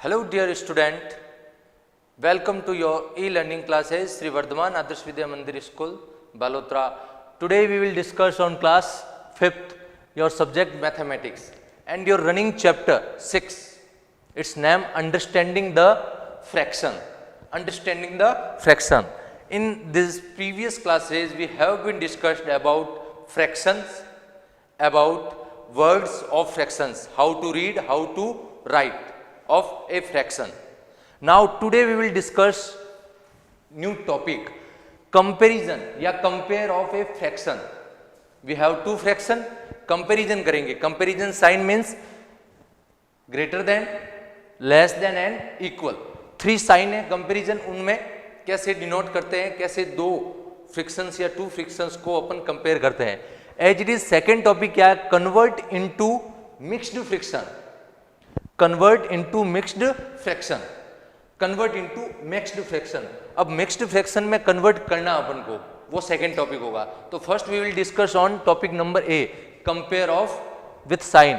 Hello dear student, welcome to your e-learning classes Sri Vardhaman Adarsh Vidya Mandir School, Balotra. Today we will discuss on class 5th your subject mathematics and your running chapter 6. Its name Understanding the Fraction. Understanding the fraction. In these previous classes we have been discussed about fractions, about words of fractions, how to read, how to write of a fraction. Now today we will discuss new topic, comparison या compare of a fraction. We have two fraction, comparison करेंगे. Comparison sign means greater than, less than and equal. Three sign है comparison, उनमें कैसे denote करते हैं, कैसे दो frictions या टू फ्रिक्शंस को अपन कंपेयर करते हैं. As it is second topic क्या है, convert into mixed fraction. Convert into mixed fraction, convert into mixed fraction. अब मिक्स्ड फ्रैक्शन में कन्वर्ट करना अपन को, वो सेकेंड टॉपिक होगा. तो first we will discuss on topic number A, compare of with sign.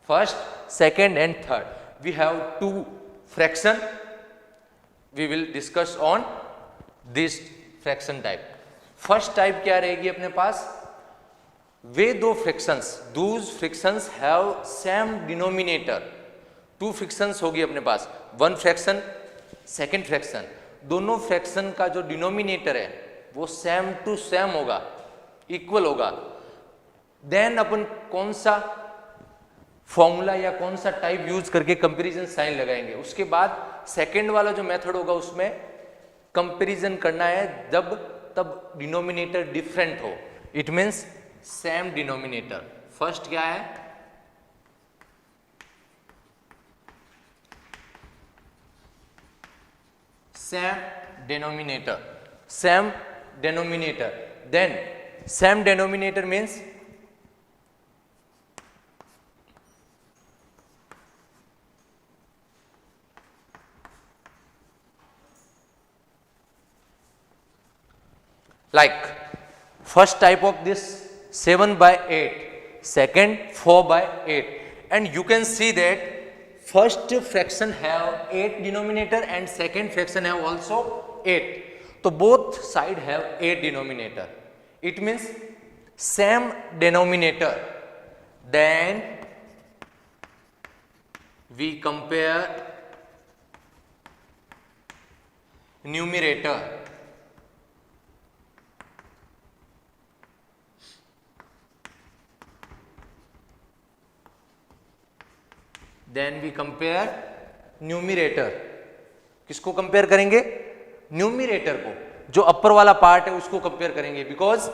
First, second and third we have two fraction. We will discuss on this fraction type. First type क्या रहेगी अपने पास, वे दो fractions, Dooj fractions have same denominator. Two fractions होगी अपने पास, one fraction, second fraction. दोनों fraction का जो डिनोमिनेटर है वो सेम टू सेम होगा, इक्वल होगा. देन अपन कौन सा फॉर्मूला या कौन सा टाइप यूज करके कंपैरिजन साइन लगाएंगे. उसके बाद सेकंड वाला जो मेथड होगा उसमें कंपैरिजन करना है जब तब डिनोमिनेटर डिफरेंट हो. It means same denominator. First क्या है, same denominator. Same denominator. Then same denominator means like first type of this 7 by 8, second 4 by 8, and you can see that first fraction have 8 denominator and second fraction have also 8. So both side have 8 denominator. It means same denominator. Then we compare numerator. Then we compare numerator. किसको compare करेंगे, numerator को. जो अपर वाला part है उसको compare करेंगे, because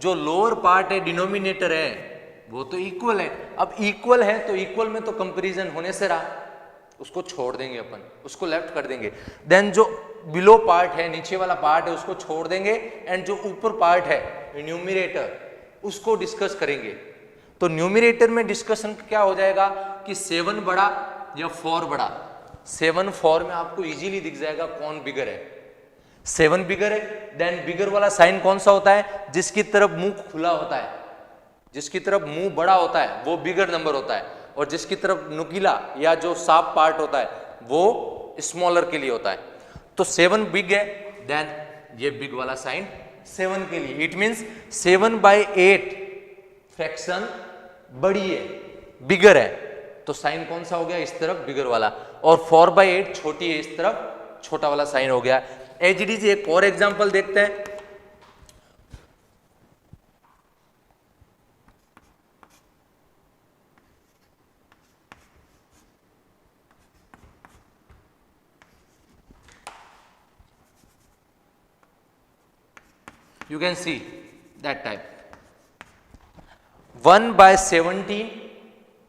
जो lower part है डिनोमिनेटर है वो तो इक्वल है. अब इक्वल है तो इक्वल में तो कंपैरिजन होने से रहा, उसको छोड़ देंगे अपन, उसको लेफ्ट कर देंगे. देन जो बिलो पार्ट है, नीचे वाला पार्ट है, उसको छोड़ देंगे. एंड जो ऊपर पार्ट है न्यूमिरेटर, उसको डिस्कस करेंगे. तो न्यूमिरेटर में डिस्कशन क्या हो जाएगा कि 7 बड़ा या 4 बड़ा. 7 4 में आपको इजीली दिख जाएगा कौन बिगर है. 7 बिगर है. देन बिगर वाला साइन कौन सा होता है, जिसकी तरफ मुंह खुला होता है, जिसकी तरफ मुंह बड़ा होता है वो बिगर नंबर होता है, और जिसकी तरफ नुकीला या जो शार्प पार्ट होता है वो स्मॉलर के लिए होता है. तो 7 बिग है, देन ये बिग वाला साइन 7 के लिए. इट मीन्स 7 by 8 फ्रैक्शन बड़ी है, बिगर है, तो साइन कौन सा हो गया, इस तरफ बिगर वाला. और 4 by 8 छोटी है, इस तरफ छोटा वाला साइन हो गया. एज इट इज एक और एग्जांपल देखते हैं. You can see that type. 1 by 17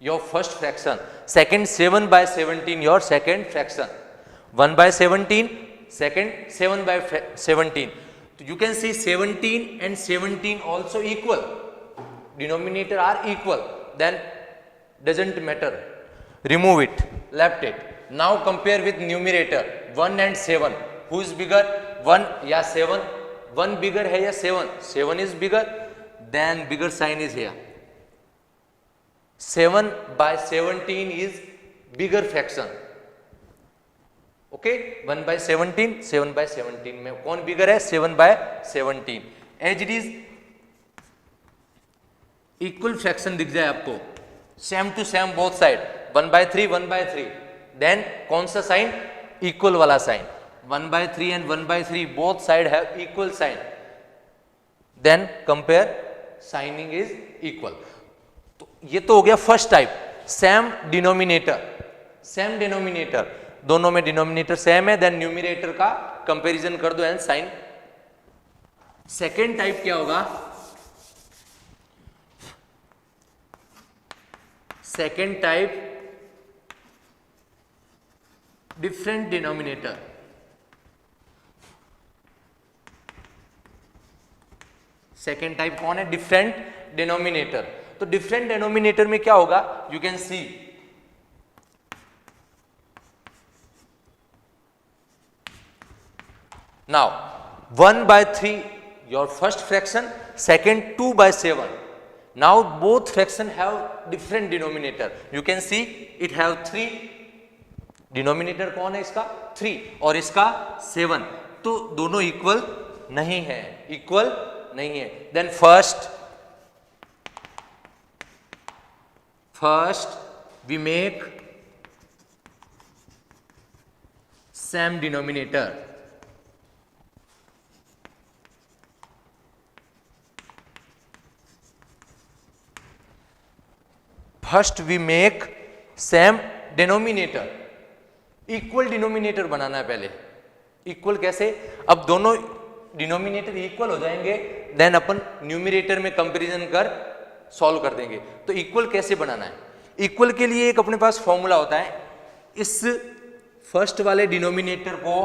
your first fraction, second 7 by 17 your second fraction. 1 by 17, second 7 by 17. So you can see 17 and 17 also equal, denominator are equal. Then doesn't matter, remove it, left it. Now compare with numerator 1 and 7. Who is bigger, 1 या 7? 1 bigger है या 7? 7 is bigger. Then bigger sign is here. 7 by 17 is bigger fraction. Okay 1/17, 7/17 में कौन bigger है? 7/17। As it is equal fraction दिख जाए आपको, same to same both side, 1/3 1/3, then कौन सा साइन? इक्वल वाला sign. 1/3 and 1/3 both side have equal sign, then compare, signing is equal. तो ये तो हो गया first type, same denominator. Same denominator, दोनों में डिनोमिनेटर सेम है, देन न्यूमिनेटर का कंपैरिजन कर दो एंड साइन। सेकेंड टाइप क्या होगा? Second type different denominator. Second type कौन है? Different denominator. तो डिफरेंट डिनोमिनेटर में क्या होगा? You can C now 1/3 your first fraction, second 2/7. Now both fraction have different denominator. You can see it have 3 denominator. कौन है इसका? 3 और इसका 7। तो दोनों इक्वल नहीं है, इक्वल नहीं है। Then first we make same denominator. First we make same denominator. Equal denominator बनाना है पहले। इक्वल कैसे? अब दोनों डिनोमिनेटर इक्वल हो जाएंगे, देन अपन न्यूमिनेटर में कंपैरिजन कर सॉल्व कर देंगे। तो इक्वल कैसे बनाना है? इक्वल के लिए एक अपने पास फॉर्मूला होता है। इस फर्स्ट वाले डिनोमिनेटर को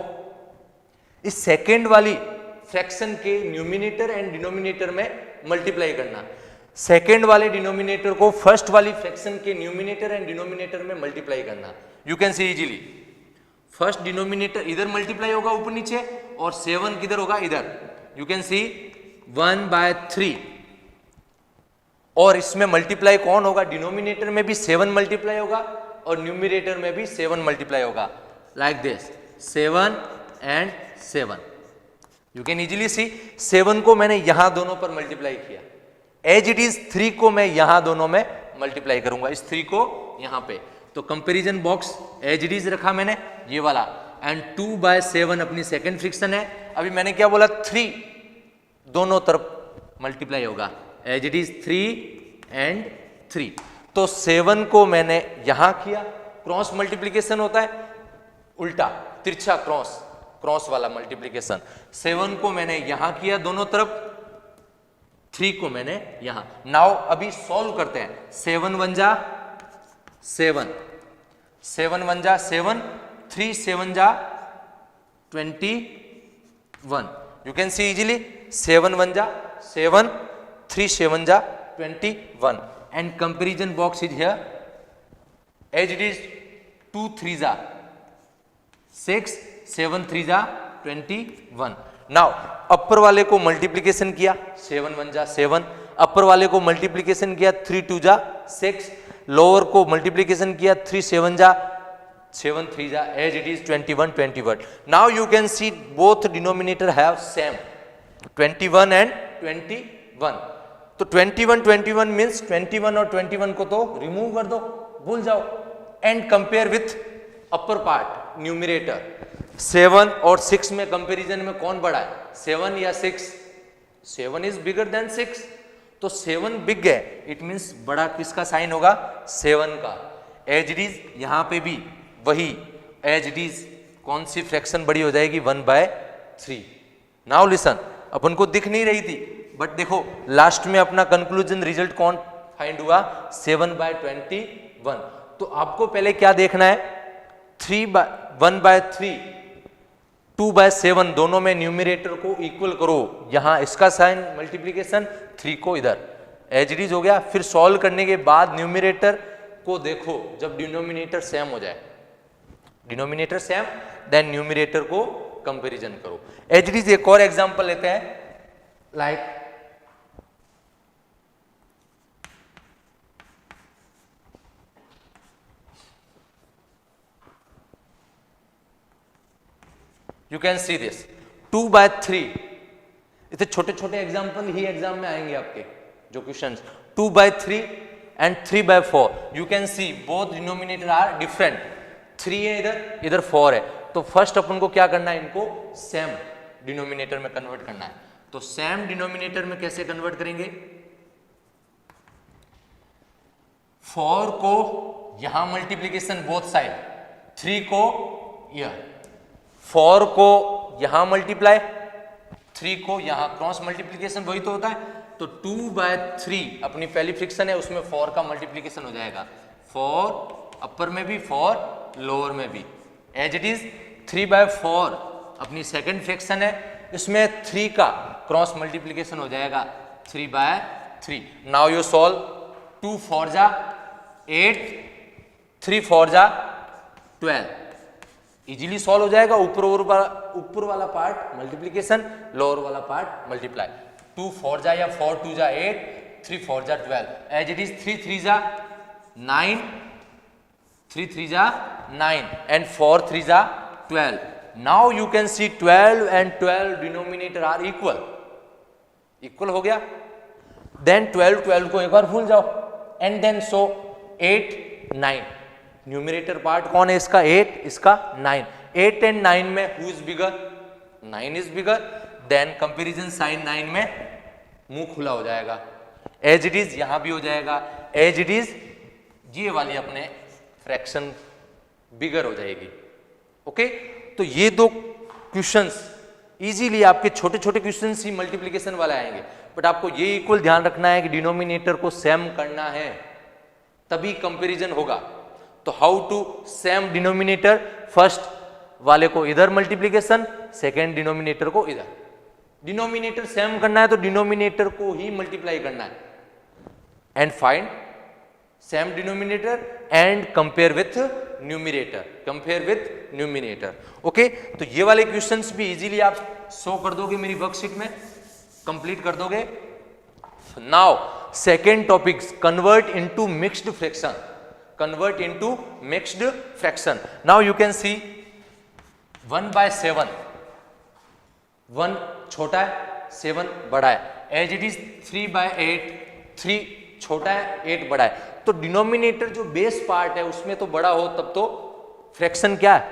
इस सेकेंड वाली फ्रैक्शन के न्यूमिनेटर एंड डिनोमिनेटर में मल्टीप्लाई करना। सेकेंड वाले डिनोमिनेटर को फर्स्ट वाली फ्रैक्शन के न्यूमिनेटर एंड डिनोमिनेटर में मल्टीप्लाई करना। You can C easily, first denominator इधर मल्टीप्लाई होगा ऊपर नीचे, और 7 किधर होगा? इधर। यू कैन सी 1/3, और इसमें मल्टीप्लाई कौन होगा? डिनोमिनेटर में भी 7 मल्टीप्लाई होगा और न्यूमिनेटर में भी 7 मल्टीप्लाई होगा, like this 7 and 7। You can easily सी 7 को मैंने यहां दोनों पर मल्टीप्लाई किया, एज इट इज 3 को मैं यहां दोनों में मल्टीप्लाई करूंगा, इस 3 को यहां पे। तो comparison box as it is रखा मैंने ये वाला, एंड 2/7 अपनी सेकंड फ्रिक्शन है। अभी मैंने क्या बोला? 3 दोनों तरफ मल्टीप्लाई होगा, एज इट इज 3 and 3। तो 7 को मैंने यहां किया, क्रॉस मल्टीप्लीकेशन होता है, उल्टा तिरछा क्रॉस वाला मल्टीप्लीकेशन। 7 को मैंने यहां किया दोनों तरफ, 3 को मैंने यहां। नाउ अभी सॉल्व करते हैं। 7 1 जा 7, 7 1 जा 7, 3 7 जा 21। यू कैन सी इजीली 7 1 जा 7, 3 7 जा 21, and comparison box is here, as it is 2 3 जा 6, 7 3 जा 21। नाउ अपर वाले को मल्टीप्लीकेशन किया, 7 1 जा 7, अपर वाले को मल्टीप्लीकेशन किया 3 2 जा 6, लोअर को मल्टीप्लीकेशन किया 3 7 जा 7 3 जा, as it is 21 21। Now you can see both denominator have same 21 and 21। तो 21 21 मीन्स 21 और 21 को तो रिमूव कर दो, भूल जाओ, and compare with upper part numerator. 7 और 6 में कंपैरिजन में कौन बड़ा है? 7 या 6? 7 इज बिगर देन 6, तो 7 बिग है, इट मीन्स बड़ा किसका साइन होगा? 7 का। एज इट इज यहां पे भी वही, एज इट इज कौन सी फ्रैक्शन बड़ी हो जाएगी? 1/3। नाउ लिसन, अपन को दिख नहीं रही थी, बट देखो लास्ट में अपना कंक्लूजन रिजल्ट कौन फाइंड हुआ? 7/21। तो आपको पहले क्या देखना है? 1/3 2/7 दोनों में न्यूमिनेटर को इक्वल करो, यहां इसका साइन मल्टीप्लीकेशन, 3 को इधर, एज इट इज हो गया। फिर सॉल्व करने के बाद न्यूमिनेटर को देखो, जब डिनोमिनेटर सेम हो जाए, डिनोमिनेटर सेम, देन न्यूमिनेटर को कंपैरिजन करो। एज इट इज एक और एग्जांपल लेते हैं, like you can see this 2/3, इतने छोटे छोटे एग्जाम्पल ही एग्जाम में आएंगे आपके जो question 2/3 and 3/4, you can see both denominator are different, 3 है इधर, इधर 4 है। तो फर्स्ट अपन को क्या करना है, इनको सेम डिनोमिनेटर में कन्वर्ट करना है। तो सेम डिनोमिनेटर में कैसे कन्वर्ट करेंगे, 4 को यहां मल्टीप्लीकेशन बोथ साइड, 3 को यह, 4 को यहां मल्टीप्लाई, 3 को यहां क्रॉस मल्टीप्लीकेशन, वही तो होता है। तो 2/3 अपनी पहली फ्रिक्शन है, उसमें 4 का मल्टीप्लीकेशन हो जाएगा, 4 अपर में भी 4 लोअर में भी, एज इट इज 3/4 अपनी सेकंड फ्रिक्शन है, इसमें 3 का क्रॉस मल्टीप्लीकेशन हो जाएगा 3/3। नाउ यू सॉल्व, 2 4 जा 8, 3 4 जा 12, इजीली सॉल्व हो जाएगा। ऊपर वाला पार्ट मल्टीप्लीकेशन, लोअर वाला पार्ट मल्टीप्लाई। 2 4 जा या 4 2 जा 8, 3 4 जा 12, एज इट इज 3 3 जा 9, 3 3 जा 9 एंड 4 3 जा 12। Now you can see 12 and 12 denominator are equal, equal हो गया। देन 12 12 को एक बार भूल जाओ and then so 8 9, numerator part कौन है इसका, 8, इसका 9, 8 एंड 9 में who is bigger, 9 is bigger, then comparison sign 9 में मुंह खुला हो जाएगा, एज इट इज यहां भी हो जाएगा, एज इट इज ये वाली अपने फ्रैक्शन बिगर हो जाएगी। ओके, तो ये दो क्वेश्चंस इजीली आपके छोटे छोटे क्वेश्चंस ही मल्टीप्लिकेशन वाले आएंगे, बट आपको ये इक्वल ध्यान रखना है कि डिनोमिनेटर को सेम करना है, तभी कंपैरिजन होगा। तो how to same denominator, first वाले को इधर मल्टीप्लिकेशन, सेकेंड डिनोमिनेटर को इधर। डिनोमिनेटर सेम करना है तो डिनोमिनेटर को ही मल्टीप्लाई करना है, and find same denominator and compare with numerator, compare with numerator. Okay, तो ये वाले क्वेश्चंस भी इजीली आप शो कर दोगे मेरी वर्कशीट में, कंप्लीट कर दोगे। Now second topic, convert into mixed fraction, convert into mixed fraction. Now you can सी 1/7, 1 छोटा है 7 बड़ा है, एज इट इज 3/8, 3 छोटा है 8 बड़ा है। तो डिनोमिनेटर जो बेस पार्ट है उसमें तो बड़ा हो तब तो फ्रैक्शन क्या है,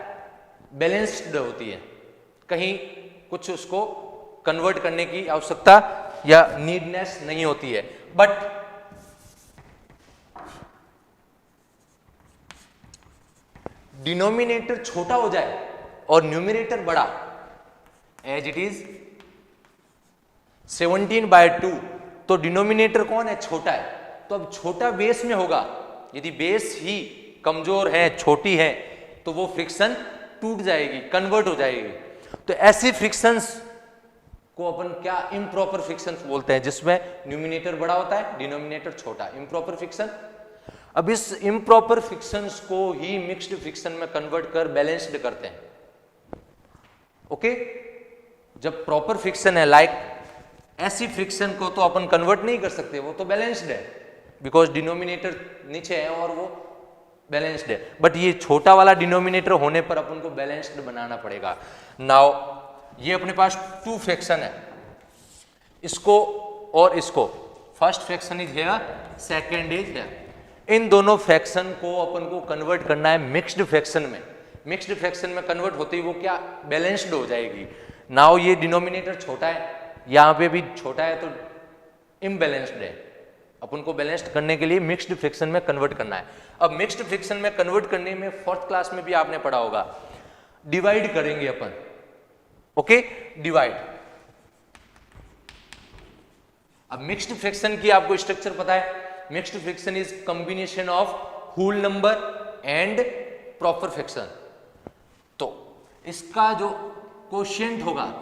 बैलेंस्ड होती है, कहीं कुछ उसको कन्वर्ट करने की आवश्यकता या नीडनेस नहीं होती है। बट डिनोमिनेटर छोटा हो जाए और न्यूमरेटर बड़ा, एज इट इज 17/2, तो डिनोमिनेटर कौन है, छोटा है। तो अब छोटा बेस में होगा, यदि बेस ही कमजोर है, छोटी है, तो वो फ्रिक्शन टूट जाएगी, कन्वर्ट हो जाएगी। तो ऐसी फ्रिक्शंस को अपन क्या, इम्प्रॉपर फ्रिक्शंस बोलते हैं, जिसमें न्यूमिनेटर बड़ा होता है, डिनोमिनेटर छोटा, इम्प्रॉपर फ्रिक्शन। अब इस इम्प्रॉपर फ्रिक्शंस को ही मिक्स्ड फ्रिक्शन में कन्वर्ट कर बैलेंस्ड करते हैं। ओके, जब प्रॉपर फ्रिक्शन है, लाइक ऐसी फ्रिक्शन को तो अपन कन्वर्ट नहीं कर सकते, वो तो बैलेंस्ड है, बिकॉज डिनोमिनेटर नीचे है और वो बैलेंस्ड है। बट ये छोटा वाला डिनोमिनेटर होने पर अपन को बैलेंस्ड बनाना पड़ेगा। नाउ ये अपने पास 2 फ्रैक्शन है, इसको और इसको, first fraction is here, second is here. इन दोनों फ्रैक्शन को अपन को कन्वर्ट करना है मिक्स्ड फ्रैक्शन में। मिक्स्ड फ्रैक्शन में कन्वर्ट होते ही वो क्या, बैलेंस्ड हो जाएगी। नाउ ये डिनोमिनेटर छोटा है, यहां पे भी छोटा है, तो इम्बैलेंस्ड है, अपन को बैलेंस्ड करने के लिए मिक्स्ड फ्रैक्शन में कन्वर्ट करना है। अब मिक्स्ड फ्रैक्शन में कन्वर्ट करने में 4th क्लास में भी आपने पढ़ा होगा, डिवाइड करेंगे अपन। Okay, divide. अब मिक्स्ड फ्रैक्शन की आपको स्ट्रक्चर पता है, mixed fraction is combination of whole number and proper fraction. तो इसका जो कोशिएंट होगा,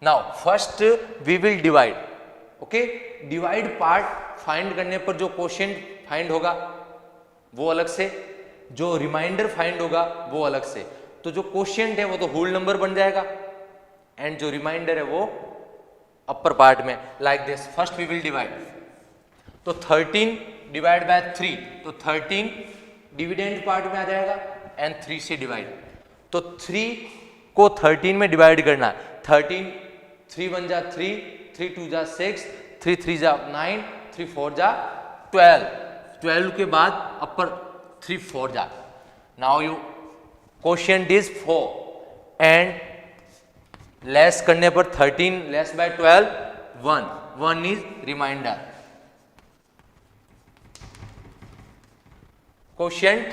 now first we will divide. Okay, divide part find करने पर जो कोशिएंट फाइंड होगा वो अलग से, जो रिमाइंडर फाइंड होगा वो अलग से। तो जो क्वोशिएंट है वो तो होल नंबर बन जाएगा एंड जो रिमाइंडर है वो अपर पार्ट में, like this. First we will divide, तो 13 डिवाइड बाय 3, तो 13 डिविडेंड पार्ट में आ जाएगा एंड 3 से डिवाइड, तो 3 को 13 में डिवाइड करना है। 13 3 1 जा 3, 3 2 जा 6, 3 3 जा 9, 3 4 जा 12, 12 के बाद अपर 3 4 जा। Now you quotient is 4 and less करने पर 13 less by 12 1 is remainder. Quotient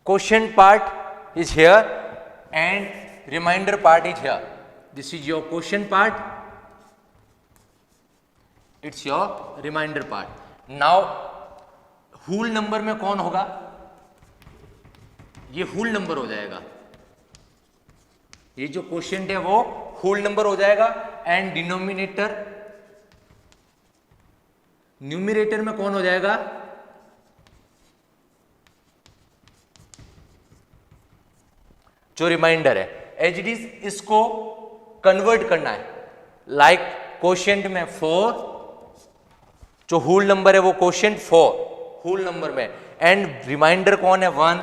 quotient part is here and remainder part is here. This is your quotient part, it's your remainder part. Now whole number में कौन होगा, ये whole number हो जाएगा, ये जो quotient है वो whole number हो जाएगा एंड डिनोमिनेटर न्यूमरेटर में कौन हो जाएगा, जो रिमाइंडर है। एज इट इज इसको कन्वर्ट करना है, लाइक क्वोशिएंट में 4, जो होल नंबर है वो क्वोशिएंट 4 होल नंबर में एंड रिमाइंडर कौन है 1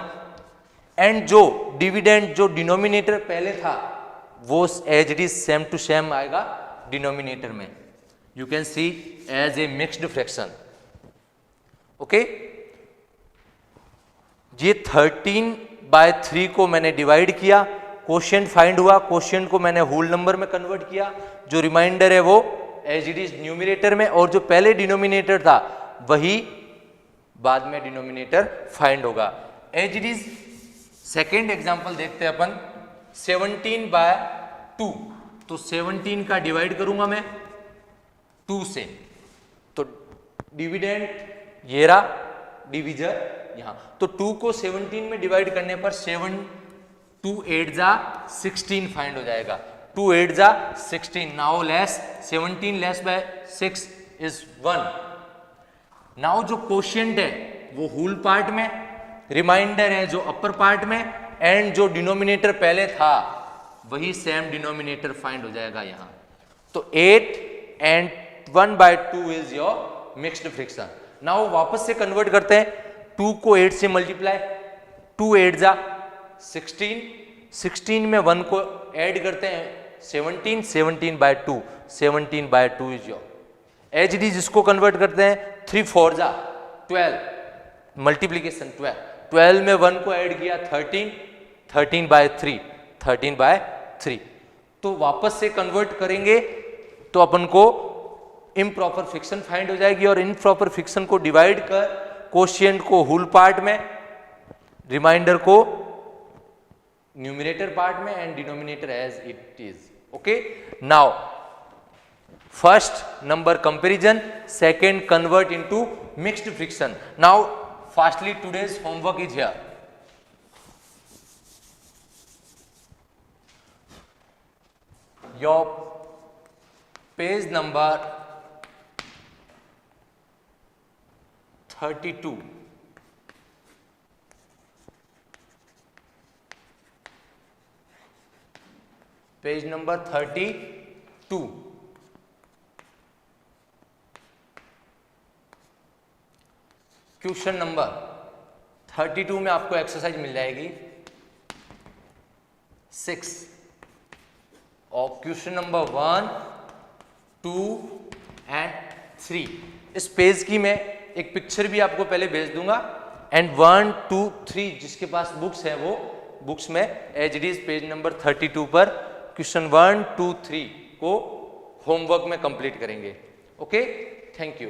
एंड जो डिविडेंड जो डिनोमिनेटर पहले था वो as it is same to same आएगा डिनोमिनेटर में। You can see as a mixed fraction. Okay, ये 13/3 को मैंने डिवाइड किया, क्वोशिएंट फाइंड हुआ, क्वोशिएंट को मैंने होल नंबर में कन्वर्ट किया, जो रिमाइंडर है वो एज इट इज न्यूमरेटर में और जो पहले डिनोमिनेटर था वही बाद में डिनोमिनेटर फाइंड होगा। As it is second example देखते हैं अपन, 17/2, तो 17 का डिवाइड करूंगा मैं 2 से, तो डिविडेंड ये रहा, डिविजर यहां, तो 2 को 17 में डिवाइड करने पर 7 2 8 जा 16 फाइंड हो जाएगा। 2 8 जा 16, now less 17 less bye 6 is 1। Now जो क्वोशिएंट है वो होल पार्ट में, रिमाइंडर है जो अपर पार्ट में एंड जो डिनोमिनेटर पहले था वही सेम डिनोमिनेटर फाइंड हो जाएगा यहां। तो 8 and 1/2 is your mixed fraction. Now वापस से कन्वर्ट करते हैं, 2 को 8 से मल्टीप्लाई, 2 8 जा 16, 16 में 1 को ऐड करते हैं 17, 17/2, 17/2 is your. As it is इसको कन्वर्ट करते हैं, 3 4 जा 12, मल्टीप्लीकेशन 12, 12 में 1 को ऐड किया 13, 13/3, 13/3। तो वापस से कन्वर्ट करेंगे तो अपन को इम्प्रॉपर फ्रैक्शन फाइंड हो जाएगी और इम्प्रॉपर फ्रैक्शन को डिवाइड कर क्वोशिएंट को होल पार्ट में, रिमाइंडर को न्यूमरेटर पार्ट में and denominator as it is. Okay, now first number comparison, second convert into mixed fraction. Now fastly today's homework is here. Your page number 32, page number 32, question number 32 में आपको exercise मिल जाएगी 6 और question number 1 2 and 3। इस page की मैं एक picture भी आपको पहले भेज दूंगा एंड 1 2 3 जिसके पास बुक्स है वो बुक्स में as it is page number 32 पर क्वेश्चन 1 2 3 को होमवर्क में कंप्लीट करेंगे। Okay, thank you.